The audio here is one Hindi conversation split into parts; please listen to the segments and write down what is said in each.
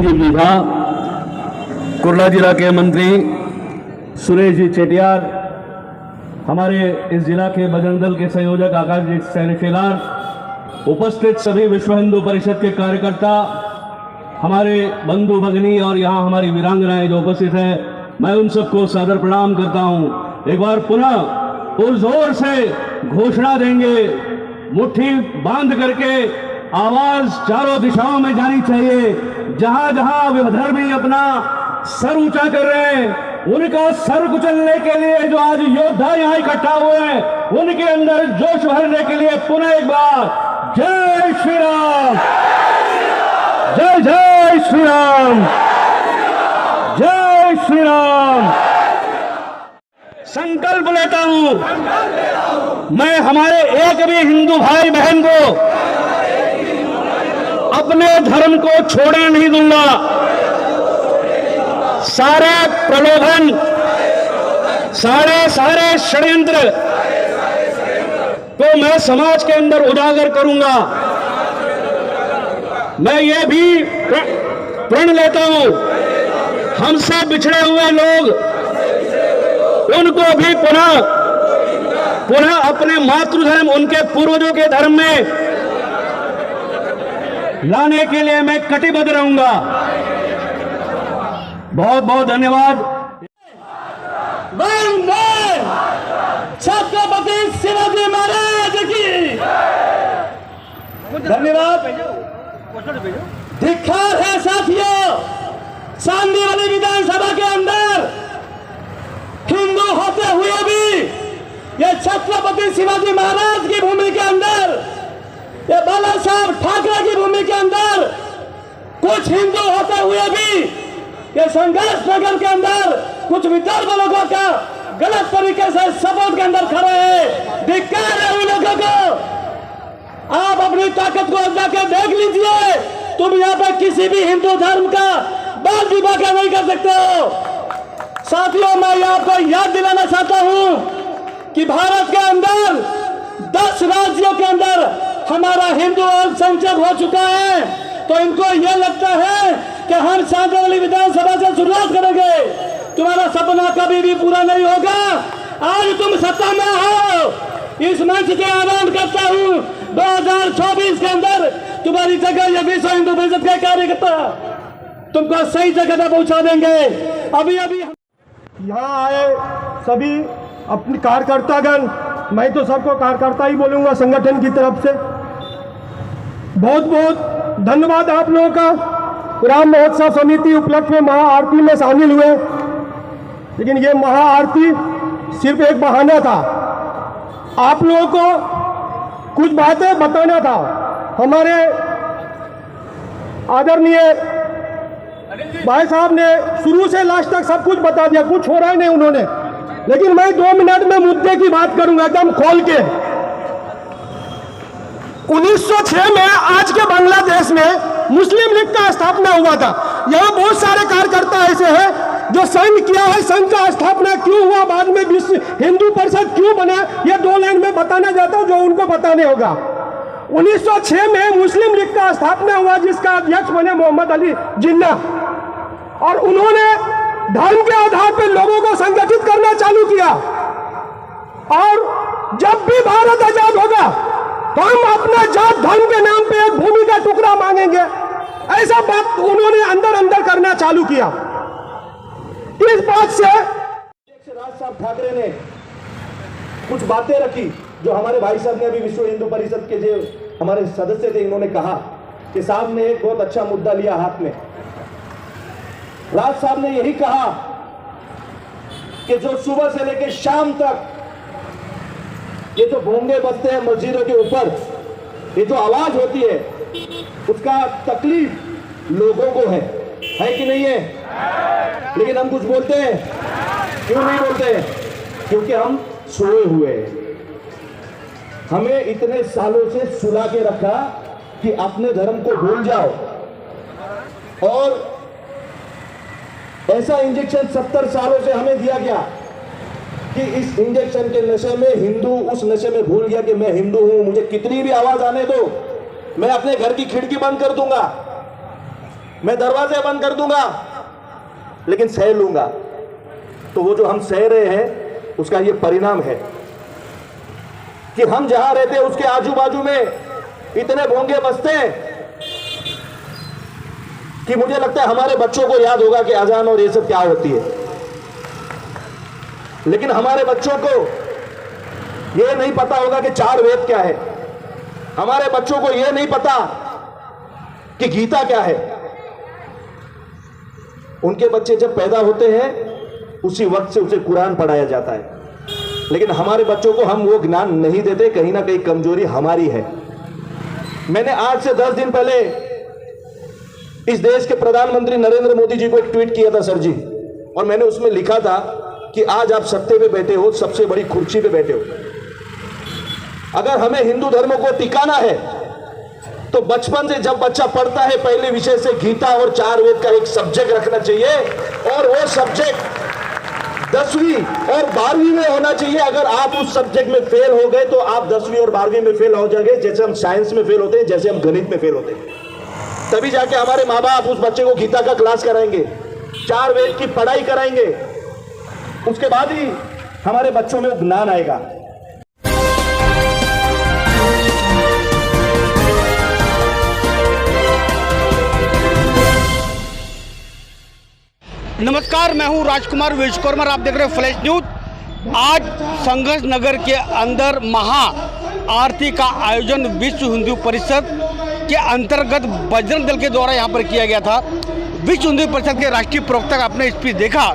चिरंजीव जी था, कुर्ला जिला के मंत्री सुरेश जी चेटियार, हमारे इस जिला के बजरंग दल के संयोजक आकाश जी सैनिकेलार, उपस्थित सभी विश्व हिंदू परिषद के कार्यकर्ता, हमारे बंधु भगिनी और यहाँ हमारी वीरांगनाएं जो उपस्थित हैं, मैं उन सबको सादर प्रणाम करता हूँ। एक बार पुनः पुरजोर से घोषणा देंगे, मुट्ठी बांध करके आवाज चारों दिशाओं में जानी चाहिए। जहां जहां विधर्मी अपना सर ऊंचा कर रहे हैं, उनका सर कुचलने के लिए जो आज योद्धा यहाँ इकट्ठा हुए हैं, उनके अंदर जोश भरने के लिए पुनः एक बार जय श्री राम, जय जय श्री राम, जय श्री राम। संकल्प लेता हूं, मैं हमारे एक भी हिंदू भाई बहन को अपने धर्म को छोड़ने नहीं दूंगा। सारे प्रलोभन, सारे षड्यंत्र को मैं समाज के अंदर उजागर करूंगा। मैं ये भी प्रण लेता हूं, हमसे बिछड़े हुए लोग, उनको भी पुनः अपने मातृधर्म, उनके पूर्वजों के धर्म में लाने के लिए मैं कटिबद्ध रहूंगा। बहुत बहुत धन्यवाद। छत्रपति शिवाजी महाराज की धन्यवाद। धिक्कार है साथियों, चांदी वाली विधानसभा के अंदर हिंदू होते हुए भी ये छत्रपति शिवाजी महाराज की भूमि के अंदर, ये बाला साहब ठाकरे की भूमि के अंदर कुछ हिंदू होते हुए भी ये संघर्ष नगर के अंदर कुछ विदर्भ लोगों का गलत तरीके से सपोर्ट के अंदर खड़े हैं। धिक्कार है उन लोगों को। आप अपनी ताकत को जाकर देख लीजिए, तुम यहाँ पे किसी भी हिंदू धर्म का बाल विवाह नहीं कर सकते हो। साथियों, मैं आपको याद दिलाना चाहता हूं कि भारत के अंदर 10 राज्यों के अंदर हमारा हिंदू अल्पसंख्यक हो चुका है। तो इनको यह लगता है कि हम शांतिवाली विधानसभा से शुरुआत करेंगे। तुम्हारा सपना कभी भी पूरा नहीं होगा। आज तुम सत्ता में हो, इस मंच के आह्वान करता हूं, 2024 के अंदर तुम्हारी जगह ये विश्व हिंदू परिषद के कार्यकर्ता तुमको सही जगह पर पहुंचा देंगे। अभी यहाँ आए सभी अपने कार्यकर्तागण, मैं तो सबको कार्यकर्ता ही बोलूंगा संगठन की तरफ से, बहुत बहुत धन्यवाद आप लोगों का। राम महोत्सव समिति उपलक्ष्य में महाआरती में शामिल हुए, लेकिन ये महाआरती सिर्फ एक बहाना था। आप लोगों को कुछ बातें बताना था। हमारे आदरणीय भाई साहब ने शुरू से लास्ट तक सब कुछ बता दिया, कुछ हो रहा है नहीं उन्होंने, लेकिन मैं 2 मिनट में मुद्दे की बात करूंगा एकदम खोल के। 1906 में आज के बांग्लादेश में मुस्लिम लीग का स्थापना हुआ था। यहाँ बहुत सारे कार्यकर्ता ऐसे हैं जो संघ किया है, संघ का स्थापना क्यों हुआ, बाद में विश्व हिंदू परिषद क्यों बना, ये 2 लाइन में बताना चाहता हूँ जो उनको बताने होगा। 1906 में मुस्लिम लीग का स्थापना हुआ, जिसका अध्यक्ष बने मोहम्मद अली जिन्ना, और उन्होंने धर्म के आधार पर लोगों को संगठित करना चालू किया। और जब भी भारत आजाद होगा तो हम अपना जात धर्म के नाम पे एक भूमि का टुकड़ा मांगेंगे, ऐसा बात उन्होंने अंदर करना चालू किया। इस बात से राज साहब ठाकरे ने कुछ बातें रखी जो हमारे भाई साहब ने अभी विश्व हिंदू परिषद के जो हमारे सदस्य थे, इन्होंने कहा कि साहब ने एक बहुत अच्छा मुद्दा लिया हाथ में। राज साहब ने यही कहा कि जो सुबह से लेकर शाम तक ये जो भोंगे बजते हैं मस्जिदों के ऊपर, ये जो आवाज होती है, उसका तकलीफ लोगों को है कि नहीं है? लेकिन हम कुछ बोलते हैं, क्यों नहीं बोलते? क्योंकि हम सोए हुए हैं। हमें इतने सालों से सुला के रखा कि अपने धर्म को भूल जाओ, और ऐसा इंजेक्शन 70 सालों से हमें दिया गया कि इस इंजेक्शन के नशे में हिंदू उस नशे में भूल गया कि मैं हिंदू हूं, मुझे कितनी भी आवाज आने दो, मैं अपने घर की खिड़की बंद कर दूंगा। मैं दरवाजे बंद कर दूंगा लेकिन सह लूंगा। तो वो जो हम सह रहे हैं उसका ये परिणाम है कि हम जहां रहते हैं उसके आजू बाजू में इतने भोंगे बसते हैं कि मुझे लगता है हमारे बच्चों को याद होगा कि अजान और ये सब क्या होती है, लेकिन हमारे बच्चों को यह नहीं पता होगा कि 4 वेद क्या है। हमारे बच्चों को यह नहीं पता कि गीता क्या है। उनके बच्चे जब पैदा होते हैं उसी वक्त से उसे कुरान पढ़ाया जाता है, लेकिन हमारे बच्चों को हम वो ज्ञान नहीं देते। कहीं ना कहीं कमजोरी हमारी है। मैंने आज से 10 दिन पहले इस देश के प्रधानमंत्री नरेंद्र मोदी जी को एक ट्वीट किया था सर जी, और मैंने उसमें लिखा था कि आज आप सत्ते पे बैठे हो, सबसे बड़ी कुर्सी पे बैठे हो। अगर हमें हिंदू धर्म को टिकाना है तो बचपन से जब बच्चा पढ़ता है पहले विषय से गीता और 4 वेद का एक सब्जेक्ट रखना चाहिए, और वो सब्जेक्ट 10वीं और 12वीं में होना चाहिए। अगर आप उस सब्जेक्ट में फेल हो गए तो आप 10वीं और 12वीं में फेल हो जाएंगे, जैसे हम साइंस में फेल होते हैं, जैसे हम गणित में फेल होते हैं। तभी जाके हमारे माँ बाप उस बच्चे को गीता का क्लास कराएंगे, 4 वेद की पढ़ाई कराएंगे, उसके बाद ही हमारे बच्चों में ज्ञान आएगा। नमस्कार, मैं हूं राजकुमार विश्वकर्मा, आप देख रहे हैं फ्लैश न्यूज। आज संघर्ष नगर के अंदर महा आरती का आयोजन विश्व हिंदू परिषद के अंतर्गत बजरंग दल के द्वारा यहां पर किया गया था। विश्व हिंदू परिषद के राष्ट्रीय प्रवक्ता का आपने स्पीच देखा,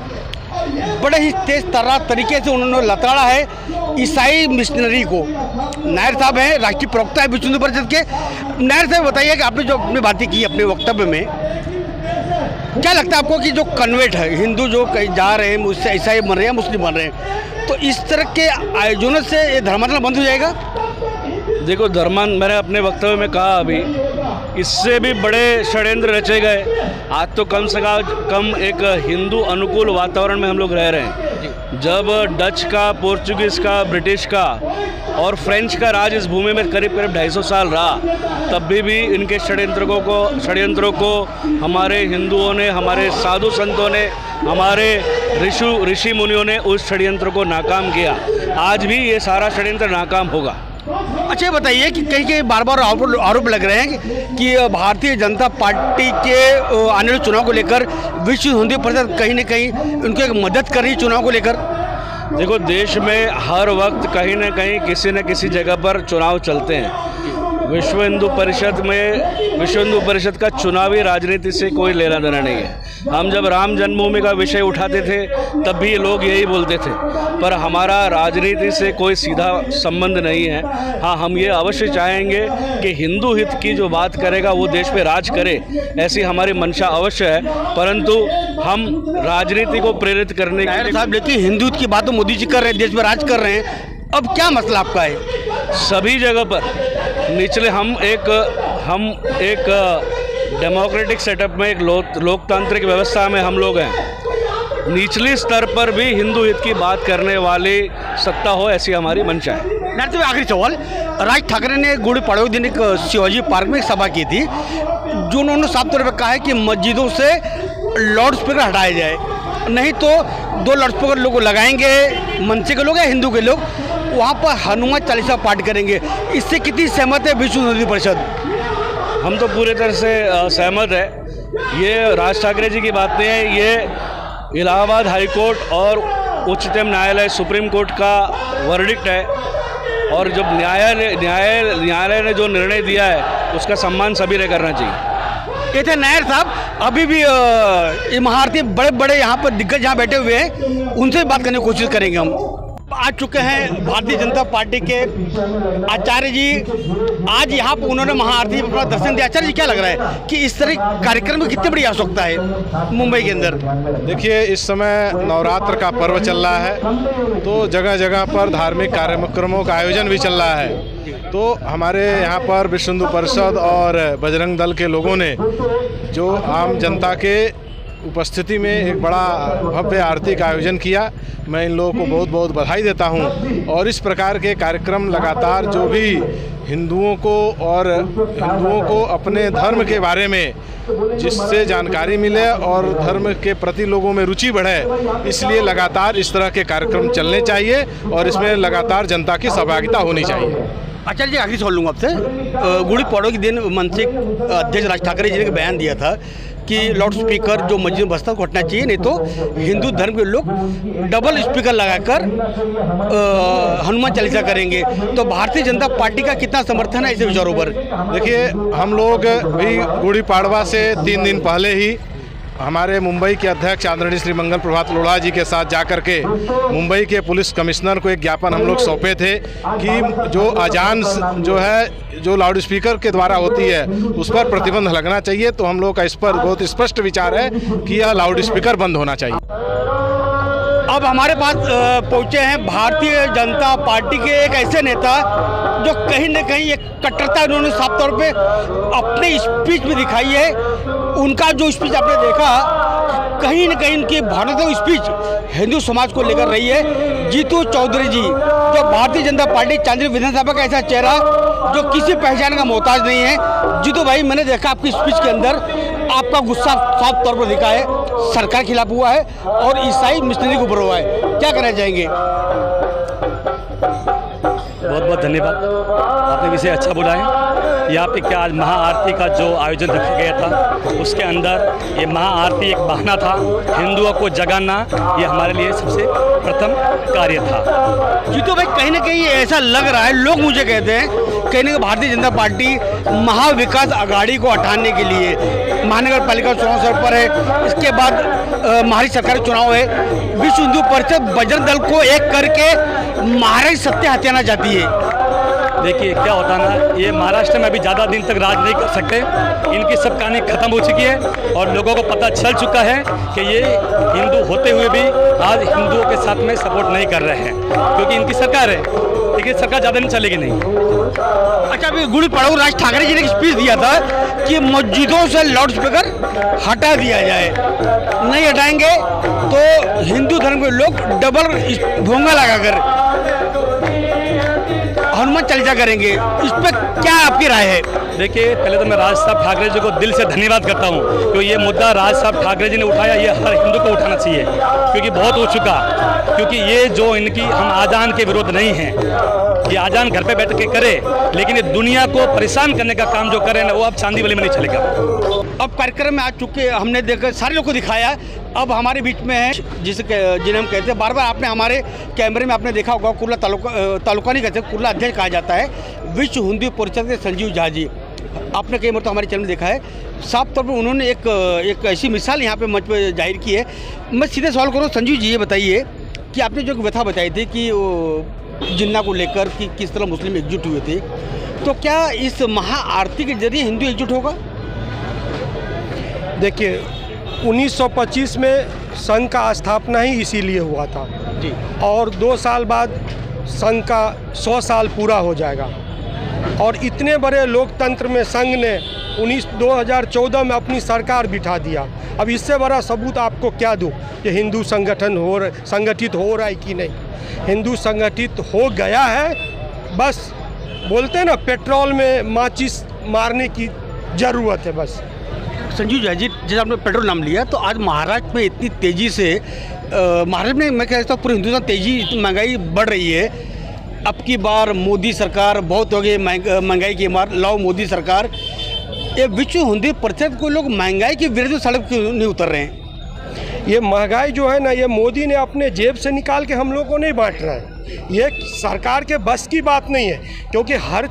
बड़े ही तेज तर्रार तरीके से उन्होंने लताड़ा है ईसाई मिशनरी को। नायर साहब हैं, राष्ट्रीय प्रवक्ता है विश्व हिंदू परिषद के। नायर साहब बताइए कि आपने जो अपनी बातें की अपने वक्तव्य में, क्या लगता है आपको कि जो कन्वर्ट है हिंदू जो कहीं जा रहे हैं, मुझसे ईसाई बन रहे हैं, मुस्लिम बन रहे हैं, तो इस तरह के आयोजनों से ये धर्मांतरण बंद हो जाएगा? देखो, मैंने अपने वक्तव्य में कहा अभी, इससे भी बड़े षड्यंत्र रचे गए। आज तो कम से कम एक हिंदू अनुकूल वातावरण में हम लोग रह रहे हैं। जब डच का, पोर्चुगीज़ का, ब्रिटिश का और फ्रेंच का राज इस भूमि में करीब 250 साल रहा, तब भी इनके षड्यंत्रों को हमारे हिंदुओं ने, हमारे साधु संतों ने, हमारे ऋषि मुनियों ने उस षड्यंत्र को नाकाम किया। आज भी ये सारा षड्यंत्र नाकाम होगा। अच्छा, बताइए कि कहीं बार बार आरोप लग रहे हैं कि भारतीय जनता पार्टी के आने वाले चुनाव को लेकर विश्व हिंदू परिषद कहीं न कहीं उनको एक मदद कर रही है चुनाव को लेकर। देखो, देश में हर वक्त कहीं न कहीं किसी न किसी जगह पर चुनाव चलते हैं। विश्व हिंदू परिषद का चुनावी राजनीति से कोई लेना देना नहीं है। हम जब राम जन्मभूमि का विषय उठाते थे तब भी लोग यही बोलते थे, पर हमारा राजनीति से कोई सीधा संबंध नहीं है। हाँ, हम ये अवश्य चाहेंगे कि हिंदू हित की जो बात करेगा वो देश पे राज करे, ऐसी हमारी मंशा अवश्य है, परंतु हम राजनीति को प्रेरित करने के लिए साहब, लेकिन हिंदू हित की बात तो मोदी जी कर रहे हैं, देश में राज कर रहे हैं, अब क्या मसला आपका है? सभी जगह पर निचले हम एक डेमोक्रेटिक सेटअप में, एक लोकतांत्रिक व्यवस्था में हम लोग हैं। निचले स्तर पर भी हिंदू हित की बात करने वाली सत्ता हो, ऐसी हमारी मंशा है। नायर साहब, आखिरी सवाल, राज ठाकरे ने गुड़ी पड़ोस दिन एक शिवाजी पार्क में एक सभा की थी, जो उन्होंने साफ तौर पर कहा है कि मस्जिदों से लाउड स्पीकर हटाए जाए, नहीं तो 2 लाउड स्पीकर लोग लगाएंगे, मनसे के लोग या हिंदू के लोग, वहाँ पर हनुमान चालीसा पाठ करेंगे। इससे कितनी सहमत है विश्व हिंदू परिषद? हम तो पूरी तरह से सहमत है। ये राज ठाकरे जी की बात नहीं है, ये इलाहाबाद हाई कोर्ट और उच्चतम न्यायालय, सुप्रीम कोर्ट का वर्डिक्ट है, और जब न्यायालय ने जो निर्णय दिया है उसका सम्मान सभी ने करना चाहिए। ये थे नायर साहब। अभी भी ये महारथी बड़े यहाँ पर दिग्गज यहाँ बैठे हुए हैं, उनसे बात करने की कोशिश करेंगे हम। आ चुके हैं भारतीय जनता पार्टी के आचार्य जी, आज यहाँ पर उन्होंने महाआरती अपना दर्शन दिया। आचार्य जी, क्या लग रहा है कि इस तरह कार्यक्रम में कितनी बड़ी आवश्यकता है मुंबई के अंदर? देखिए, इस समय नवरात्र का पर्व चल रहा है, तो जगह जगह पर धार्मिक कार्यक्रमों का आयोजन भी चल रहा है। तो हमारे यहाँ पर विश्व हिंदू परिषद और बजरंग दल के लोगों ने जो आम जनता के उपस्थिति में एक बड़ा भव्य आरती का आयोजन किया। मैं इन लोगों को बहुत बहुत बधाई देता हूं। और इस प्रकार के कार्यक्रम लगातार जो भी हिंदुओं को अपने धर्म के बारे में जिससे जानकारी मिले और धर्म के प्रति लोगों में रुचि बढ़े, इसलिए लगातार इस तरह के कार्यक्रम चलने चाहिए और इसमें लगातार जनता की सहभागिता होनी चाहिए। आचार्य जी, आखिरी सवाल लूँगा आपसे। गुड़ी पड़ों के दिन मंच अध्यक्ष राज ठाकरे जी ने बयान दिया था कि लाउड स्पीकर जो मस्जिद में बसता है हटना चाहिए, नहीं तो हिंदू धर्म के लोग डबल स्पीकर लगाकर हनुमान चालीसा करेंगे। तो भारतीय जनता पार्टी का कितना समर्थन है ऐसे विचारों पर? देखिए, हम लोग भी गुड़ी पाड़वा से 3 दिन पहले ही हमारे मुंबई के अध्यक्ष आदरणीय श्री मंगल प्रभात लोढ़ा जी के साथ जाकर के मुंबई के पुलिस कमिश्नर को एक ज्ञापन हम लोग सौंपे थे कि जो अजान जो लाउड स्पीकर के द्वारा होती है उस पर प्रतिबंध लगना चाहिए। तो हम लोग का इस पर बहुत स्पष्ट विचार है कि यह लाउड स्पीकर बंद होना चाहिए। अब हमारे पास पहुंचे हैं भारतीय जनता पार्टी के एक ऐसे नेता जो कहीं न कहीं एक कट्टरता उन्होंने साफ तौर पे अपने स्पीच में दिखाई है। उनका जो स्पीच आपने देखा, कहीं न कहीं उनकी भावनात्मक स्पीच हिंदू समाज को लेकर रही है। जीतू चौधरी जी, जो भारतीय जनता पार्टी चांदनी विधानसभा का ऐसा चेहरा जो किसी पहचान का मोहताज नहीं है। जीतू भाई, मैंने देखा आपकी स्पीच के अंदर आपका गुस्सा साफ तौर पर दिखा है, सरकार के खिलाफ हुआ है और ईसाई मिशनरी के ऊपर हुआ है, क्या कहना चाहेंगे? बहुत बहुत धन्यवाद, आपने विषय अच्छा बोला है। यहाँ पे क्या आज महाआरती का जो आयोजन रखा गया था, उसके अंदर ये महाआरती एक बहाना था हिंदुओं को जगाना, ये हमारे लिए सबसे प्रथम कार्य था। जीतू भाई, कहीं ना कहीं ऐसा लग रहा है, लोग मुझे कहते हैं कहीं ना कहीं भारतीय जनता पार्टी महाविकास अघाड़ी को हटाने के लिए महानगर पालिका चुनाव सर पर है, इसके बाद महाराष्ट्र सरकार चुनाव है, विश्व हिंदू परिषद बजरंग दल को एक करके महाराष्ट्र सत्ता हथियाना चाहती है। देखिए क्या होता है ना, ये महाराष्ट्र में अभी ज़्यादा दिन तक राज नहीं कर सकते, इनकी सब कहानी खत्म हो चुकी है और लोगों को पता चल चुका है कि ये हिंदू होते हुए भी आज हिंदुओं के साथ में सपोर्ट नहीं कर रहे हैं, क्योंकि इनकी सरकार है, लेकिन सरकार ज़्यादा नहीं चलेगी नहीं। अच्छा, अभी गुड़ी पड़ाऊ राज ठाकरे जी ने एक स्पीच दिया था कि मस्जिदों से लाउड स्पीकर हटा दिया जाए, नहीं हटाएंगे तो हिंदू धर्म के लोग डबल भोंगा लगाकर हनुमान चालीसा करेंगे, इस पर क्या आपकी राय है? देखिए, पहले तो मैं राज साहब ठाकरे जी को दिल से धन्यवाद करता हूँ, क्योंकि ये मुद्दा राज साहब ठाकरे जी ने उठाया, ये हर हिंदू को उठाना चाहिए, क्योंकि बहुत हो चुका। क्योंकि ये जो इनकी, हम आजान के विरोध नहीं हैं, ये आजान घर पे बैठ के करे, लेकिन ये दुनिया को परेशान करने का काम जो करे ना, वो अब चांदी वाली में नहीं चलेगा। अब कार्यक्रम में आ चुके, हमने देखा सारे लोग को दिखाया, अब हमारे बीच में है जिन्हें हम कहते हैं, बार बार आपने हमारे कैमरे में आपने देखा होगा, कुर्ला तालुका नहीं कहते, कुर्ला अध्यक्ष कहा जाता है विश्व हिंदू परिषद के संजीव झा जी। आपने कई बार तो हमारे चैनल में देखा है, साफ तौर पर उन्होंने एक ऐसी मिसाल यहाँ पे मंच पे जाहिर की है। मैं सीधे सवाल करूँ, संजीव जी ये बताइए कि आपने जो व्यथा बताई थी कि जिन्ना को लेकर कि किस तरह मुस्लिम एकजुट हुए थे, तो क्या इस महाआरती के जरिए हिंदू एकजुट होगा? देखिए, 1925 में संघ का स्थापना ही इसीलिए हुआ था जी, और 2 साल बाद संघ का 100 साल पूरा हो जाएगा। और इतने बड़े लोकतंत्र में संघ ने 2014 में अपनी सरकार बिठा दिया। अब इससे बड़ा सबूत आपको क्या दूं कि हिंदू संगठित हो रहा है कि नहीं? हिंदू संगठित हो गया है, बस बोलते हैं ना, पेट्रोल में माचिस मारने की ज़रूरत है बस। संजीव झा जी, जैसे आपने पेट्रोल नाम लिया, तो आज महाराष्ट्र में इतनी तेज़ी से महाराष्ट्र में मैं कहता हूँ पूरे हिंदुस्तान तेज़ी महंगाई बढ़ रही है। अब की बार मोदी सरकार बहुत हो गई, महंगाई की मार लाओ मोदी सरकार। ये विश्व हिंदू परिषद को लोग महंगाई के विरुद्ध सड़क क्यों नहीं उतर रहे हैं? ये महंगाई जो है ना, ये मोदी ने अपने जेब से निकाल के हम लोग को नहीं बांट रहा है। ये सरकार के बस की बात नहीं है, क्योंकि हर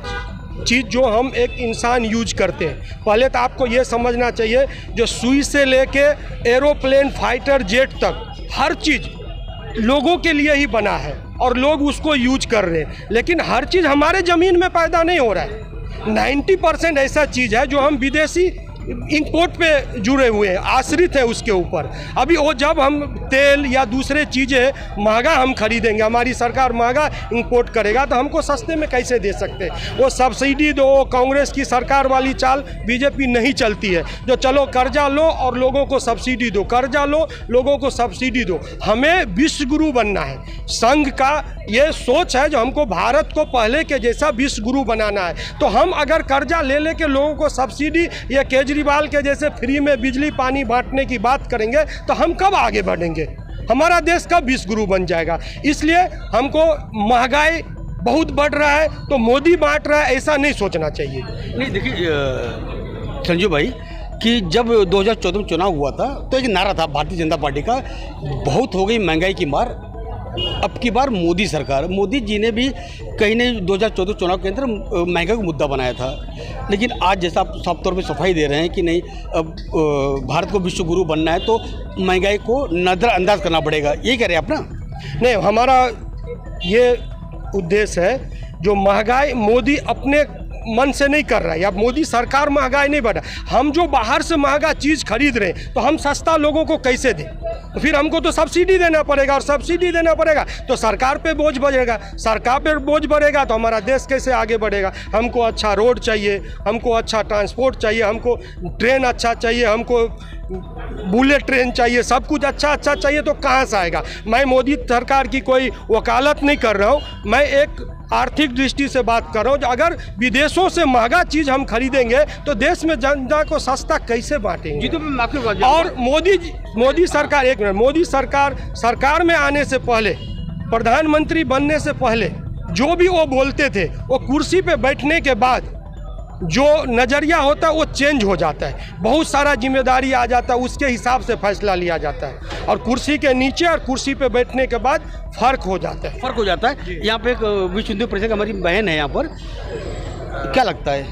चीज़ जो हम एक इंसान यूज करते हैं, पहले तो आपको ये समझना चाहिए, जो सुई से लेके एरोप्लेन, फाइटर जेट तक हर चीज़ लोगों के लिए ही बना है और लोग उसको यूज कर रहे हैं। लेकिन हर चीज़ हमारे ज़मीन में पैदा नहीं हो रहा है। 90% ऐसा चीज़ है जो हम विदेशी इंपोर्ट पे जुड़े हुए हैं, आश्रित है उसके ऊपर। अभी वो जब हम तेल या दूसरे चीज़ें महंगा हम खरीदेंगे, हमारी सरकार महंगा इंपोर्ट करेगा, तो हमको सस्ते में कैसे दे सकते हैं। वो सब्सिडी दो, कांग्रेस की सरकार वाली चाल बीजेपी नहीं चलती है, जो चलो कर्जा लो और लोगों को सब्सिडी दो, कर्जा लो लोगों को सब्सिडी दो। हमें विश्व गुरु बनना है। संघ का ये सोच है जो हमको भारत को पहले के जैसा विश्व गुरु बनाना है। तो हम अगर कर्जा ले लेके लोगों को सब्सिडी या केजरीवाल के जैसे फ्री में बिजली पानी बांटने की बात करेंगे तो हम कब आगे बढ़ेंगे, हमारा देश कब विश्व गुरु बन जाएगा। इसलिए हमको महंगाई बहुत बढ़ रहा है तो मोदी बांट रहा है, ऐसा नहीं सोचना चाहिए। नहीं देखिए संजू भाई कि जब 2014 में चुनाव हुआ था तो एक नारा था भारतीय जनता पार्टी का, बहुत हो गई महंगाई की मार, अब की बार मोदी सरकार। मोदी जी ने भी कहीं नहीं 2014 चुनाव के अंदर महंगाई को मुद्दा बनाया था, लेकिन आज जैसा आप साफ तौर पे सफाई दे रहे हैं कि नहीं अब भारत को विश्व गुरु बनना है तो महंगाई को नज़रअंदाज करना पड़ेगा, यही कह रहे हैं आप ना। नहीं, हमारा ये उद्देश्य है जो महंगाई मोदी अपने मन से नहीं कर रहा है, या मोदी सरकार महंगाई नहीं बढ़ा। हम जो बाहर से महंगा चीज़ खरीद रहे हैं तो हम सस्ता लोगों को कैसे दें, तो फिर हमको तो सब्सिडी देना पड़ेगा, और सब्सिडी देना पड़ेगा तो सरकार पे बोझ बढ़ेगा, सरकार पे बोझ बढ़ेगा तो हमारा देश कैसे आगे बढ़ेगा। हमको अच्छा रोड चाहिए, हमको अच्छा ट्रांसपोर्ट चाहिए, हमको ट्रेन अच्छा चाहिए, हमको बुलेट ट्रेन चाहिए, सब कुछ अच्छा चाहिए, तो कहाँ से आएगा। मैं मोदी सरकार की कोई वकालत नहीं कर रहा हूँ, मैं एक आर्थिक दृष्टि से बात कर रहा हूँ। अगर विदेशों से महंगा चीज़ हम खरीदेंगे तो देश में जनता को सस्ता कैसे बांटेंगे। जी तो मैं आपके और मोदी सरकार, एक मिनट, मोदी सरकार में आने से पहले, प्रधानमंत्री बनने से पहले जो भी वो बोलते थे वो कुर्सी पे बैठने के बाद जो नज़रिया होता है वो चेंज हो जाता है, बहुत सारा जिम्मेदारी आ जाता है, उसके हिसाब से फैसला लिया जाता है, और कुर्सी के नीचे और कुर्सी पे बैठने के बाद फ़र्क हो जाता है। फ़र्क हो जाता है। यहाँ पे एक विश्व हिंदू परिषद हमारी बहन है यहाँ पर, क्या लगता है?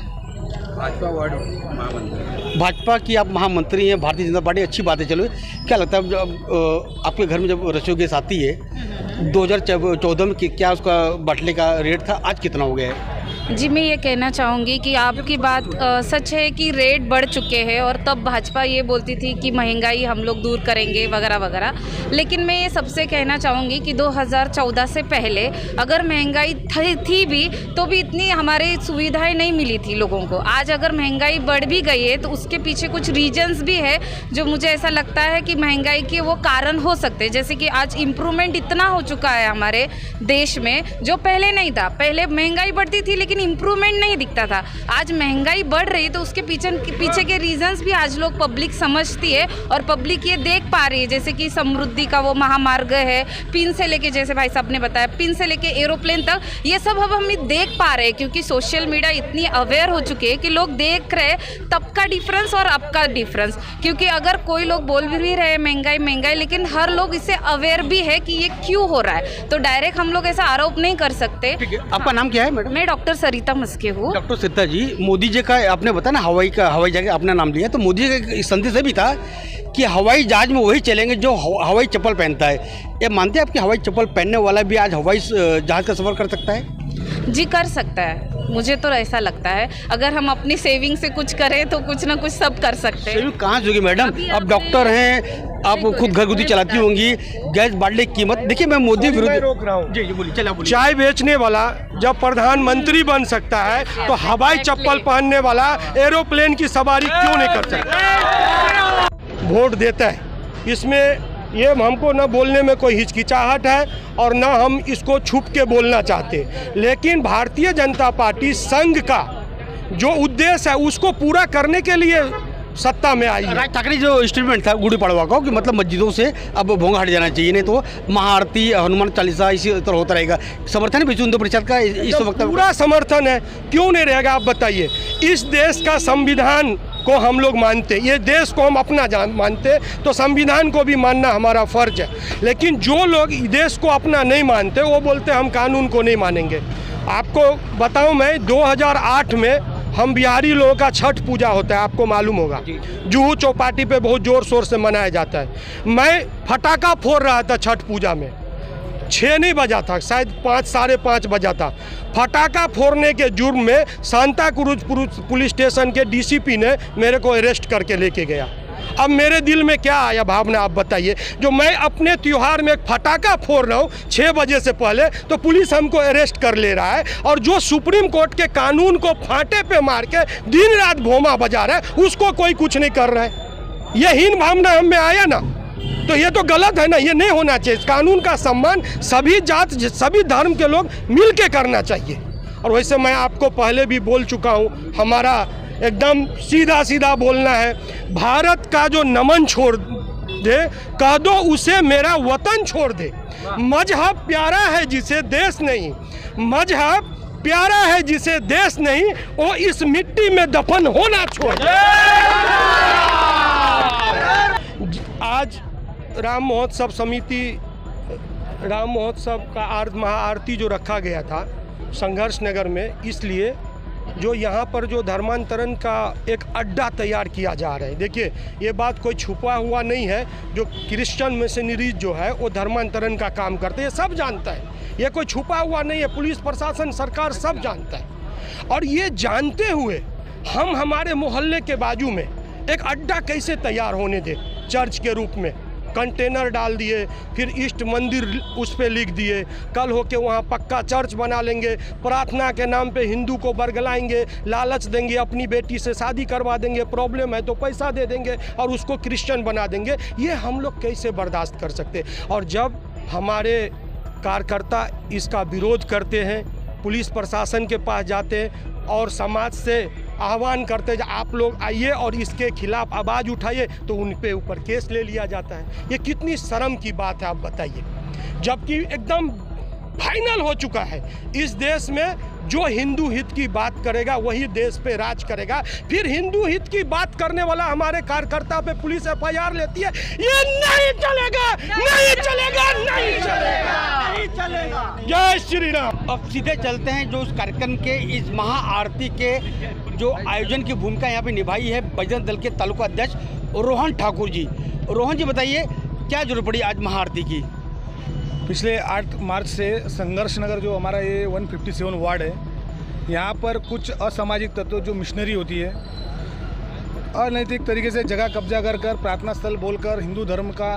भाजपा की आप महामंत्री हैं, भारतीय जनता पार्टी, अच्छी बात है, चलो क्या लगता है जब आपके घर में जब रसोई गैस आती है 2014 में क्या उसका बाटले का रेट था, आज कितना हो गया है? जी, मैं ये कहना चाहूँगी कि आपकी बात सच है कि रेट बढ़ चुके हैं, और तब भाजपा ये बोलती थी कि महंगाई हम लोग दूर करेंगे वगैरह वगैरह। लेकिन मैं ये सबसे कहना चाहूँगी कि 2014 से पहले अगर महंगाई थी भी तो भी इतनी हमारी सुविधाएं नहीं मिली थी लोगों को। आज अगर महंगाई बढ़ भी गई है तो उसके पीछे कुछ रीजन्स भी है जो मुझे ऐसा लगता है कि महंगाई के वो कारण हो सकते हैं। जैसे कि आज इम्प्रूवमेंट इतना हो चुका है हमारे देश में जो पहले नहीं था। पहले महंगाई बढ़ती थी लेकिन इम्प्रूवमेंट नहीं दिखता था। आज महंगाई बढ़ रही है तो उसके पीछे के रीजंस भी आज लोग पब्लिक समझती है और पब्लिक ये देख पा रही है। जैसे कि समृद्धि का वो महामार्ग है, पिन से लेके, जैसे भाई साहब ने बताया, पिन से लेके एरोप्लेन तक, ये सब अब हम देख पा रहे हैं क्योंकि सोशल मीडिया इतनी अवेयर हो चुकी है कि लोग देख रहे हैं तब का डिफरेंस और अब का डिफरेंस। क्योंकि अगर कोई लोग बोल भी रहे महंगाई महंगाई, लेकिन हर लोग इससे अवेयर भी है कि ये क्यों हो रहा है, तो डायरेक्ट हम लोग ऐसा आरोप नहीं कर सकते। आपका नाम क्या है मैडम? मैं डॉक्टर सरिता मस्के हूँ। डॉक्टर सरिता जी, मोदी जी का आपने बताया ना हवाई जहाज अपना नाम लिया, तो मोदी जी का संदेश भी था कि हवाई जहाज में वही चलेंगे जो हवाई चप्पल पहनता है। ये मानते हैं आपकी हवाई चप्पल पहनने वाला भी आज हवाई जहाज का सफ़र कर सकता है? जी कर सकता है, मुझे तो ऐसा लगता है। अगर हम अपनी सेविंग से कुछ करें तो कुछ ना कुछ सब कर सकते हैं। सेविंग कहाँ से होगी मैडम? आप डॉक्टर हैं, आप खुद घरगुती चलाती होंगी, गैस बाटले की कीमत देखिए। मैं मोदी विरुद्ध रोक रहा हूँ। जी बोलिए, चलिए बोलिए। चाय बेचने वाला जब प्रधानमंत्री बन सकता है तो हवाई चप्पल पहनने वाला एरोप्लेन की सवारी क्यों नहीं कर सकता? वोट देता है, इसमें ये हमको न बोलने में कोई हिचकिचाहट है और न हम इसको छुप के बोलना चाहते, लेकिन भारतीय जनता पार्टी संघ का जो उद्देश्य है उसको पूरा करने के लिए सत्ता में आई है। राज ठाकरे जो स्टेटमेंट था गुड़ी पड़वा का कि मतलब मस्जिदों से अब भोंगा हट जाना चाहिए, नहीं तो महाआरती, हनुमान चालीसा इसी तरह होता रहेगा। समर्थन है विश्व हिंदू परिषद का इस वक्त? पूरा समर्थन है, क्यों नहीं रहेगा आप बताइए। इस देश का संविधान को हम लोग मानते, ये देश को हम अपना मानते, तो संविधान को भी मानना हमारा फर्ज है। लेकिन जो लोग देश को अपना नहीं मानते वो बोलते हम कानून को नहीं मानेंगे। आपको बताऊं, मैं 2008 में हम बिहारी लोगों का छठ पूजा होता है, आपको मालूम होगा, जुहू चौपाटी पे बहुत ज़ोर शोर से मनाया जाता है। मैं फटाका फोड़ रहा था छठ पूजा में। 6 नहीं बजा था, शायद 5 साढ़े 5 बजा था। फटाका फोड़ने के जुर्म में सांता क्रूज पुलिस स्टेशन के डीसीपी ने मेरे को अरेस्ट करके लेके गया। अब मेरे दिल में क्या आया भावना, आप बताइए। जो मैं अपने त्यौहार में एक फटाका फोड़ रहा हूँ 6 बजे से पहले, तो पुलिस हमको अरेस्ट कर ले रहा है, और जो सुप्रीम कोर्ट के कानून को फांटे पे मार के दिन रात भोमा बजा रहा है, उसको कोई कुछ नहीं कर रहा है। ये हीन भावना हम में आया ना, तो ये तो गलत है ना, ये नहीं होना चाहिए। कानून का सम्मान सभी जात सभी धर्म के लोग मिल के करना चाहिए। और वैसे मैं आपको पहले भी बोल चुका हूँ, हमारा एकदम सीधा सीधा बोलना है, भारत का जो नमन छोड़ दे, कह दो उसे मेरा वतन छोड़ दे। मजहब प्यारा है जिसे देश नहीं, मजहब प्यारा है जिसे देश नहीं, वो इस मिट्टी में दफन होना छोड़। आज राम महोत्सव समिति, राम महोत्सव का महाआरती जो रखा गया था संघर्ष नगर में, इसलिए जो यहाँ पर जो धर्मांतरण का एक अड्डा तैयार किया जा रहा है। देखिए, ये बात कोई छुपा हुआ नहीं है। जो क्रिश्चियन मिशनरीज जो है वो धर्मांतरण का काम करते हैं, सब जानता है, ये कोई छुपा हुआ नहीं है। पुलिस प्रशासन सरकार सब जानता है। और ये जानते हुए हम हमारे मोहल्ले के बाजू में एक अड्डा कैसे तैयार होने दे, चर्च के रूप में कंटेनर डाल दिए, फिर ईस्ट मंदिर उस पर लिख दिए, कल होके वहाँ पक्का चर्च बना लेंगे, प्रार्थना के नाम पे हिंदू को बरगलाएंगे, लालच देंगे, अपनी बेटी से शादी करवा देंगे, प्रॉब्लम है तो पैसा दे देंगे और उसको क्रिश्चियन बना देंगे। ये हम लोग कैसे बर्दाश्त कर सकते। और जब हमारे कार्यकर्ता इसका विरोध करते हैं, पुलिस प्रशासन के पास जाते हैं और समाज से आह्वान करते हैं आप लोग आइए और इसके खिलाफ आवाज़ उठाइए, तो उन पे ऊपर केस ले लिया जाता है। ये कितनी शर्म की बात है, आप बताइए। जबकि एकदम फाइनल हो चुका है, इस देश में जो हिंदू हित की बात करेगा वही देश पे राज करेगा। फिर हिंदू हित की बात करने वाला हमारे कार्यकर्ता पे पुलिस FIR लेती है, ये नहीं चलेगा, नहीं चलेगा, नहीं चलेगा, नहीं चलेगा। जय श्री राम। अब सीधे चलते हैं जो उस कार्यक्रम के इस महाआरती के जो आयोजन की भूमिका यहाँ पे निभाई है बजरंग दल के तालुका अध्यक्ष रोहन ठाकुर जी। रोहन जी बताइए, क्या जरूरत पड़ी आज महाआरती की? पिछले 8 मार्च से संघर्ष नगर जो हमारा ये 157 वार्ड है, यहाँ पर कुछ असामाजिक तत्व जो मिशनरी होती है, अनैतिक तरीके से जगह कब्जा कर प्रार्थना स्थल बोलकर हिंदू धर्म का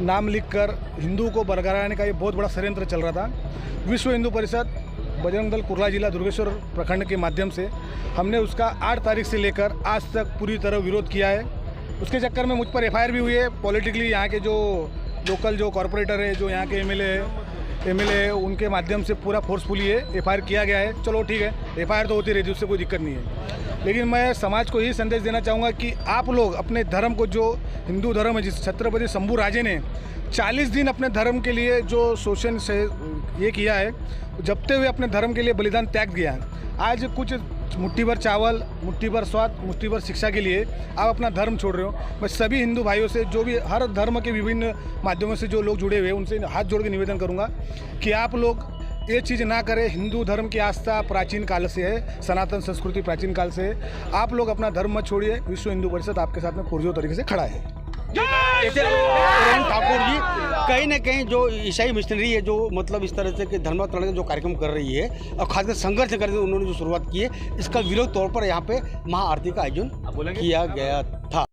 नाम लिखकर हिंदू को बरकराने का ये बहुत बड़ा षड्यंत्र चल रहा था। विश्व हिंदू परिषद बजरंग दल कुर्ला जिला दुर्गेश्वर प्रखंड के माध्यम से हमने उसका 8 तारीख से लेकर आज तक पूरी तरह विरोध किया है। उसके चक्कर में मुझ पर FIR भी हुई है। पॉलिटिकली यहाँ के जो लोकल जो कॉरपोरेटर है, जो यहाँ के MLA उनके माध्यम से पूरा फोर्सफुली है FIR किया गया है। चलो ठीक है, FIR तो होती रहती है, उससे कोई दिक्कत नहीं है। लेकिन मैं समाज को यही संदेश देना चाहूँगा कि आप लोग अपने धर्म को, जो हिंदू धर्म है, जिस छत्रपति शंभू राजे ने 40 दिन अपने धर्म के लिए जो शोषण से ये किया है, जपते हुए अपने धर्म के लिए बलिदान त्याग दिया है, आज कुछ मुट्ठी भर चावल, मुट्ठी भर स्वाद, मुट्ठी भर शिक्षा के लिए आप अपना धर्म छोड़ रहे हो। मैं सभी हिंदू भाइयों से, जो भी हर धर्म के विभिन्न माध्यमों से जो लोग जुड़े हुए हैं, उनसे हाथ जोड़ के निवेदन करूंगा कि आप लोग ये चीज़ ना करें। हिंदू धर्म की आस्था प्राचीन काल से है, सनातन संस्कृति प्राचीन काल से है। आप लोग अपना धर्म मत छोड़िए। विश्व हिंदू परिषद आपके साथ में पुरजोर तरीके से खड़ा है। ऐसे रोहन ठाकुर जी, कहीं ना कहीं जो ईसाई मिशनरी है, जो मतलब इस तरह से कि धर्मांतरण का जो कार्यक्रम कर रही है और खासकर संघर्ष करके उन्होंने जो शुरुआत की है, इसका विरोध तौर पर यहाँ पे महाआरती का आयोजन किया गया था।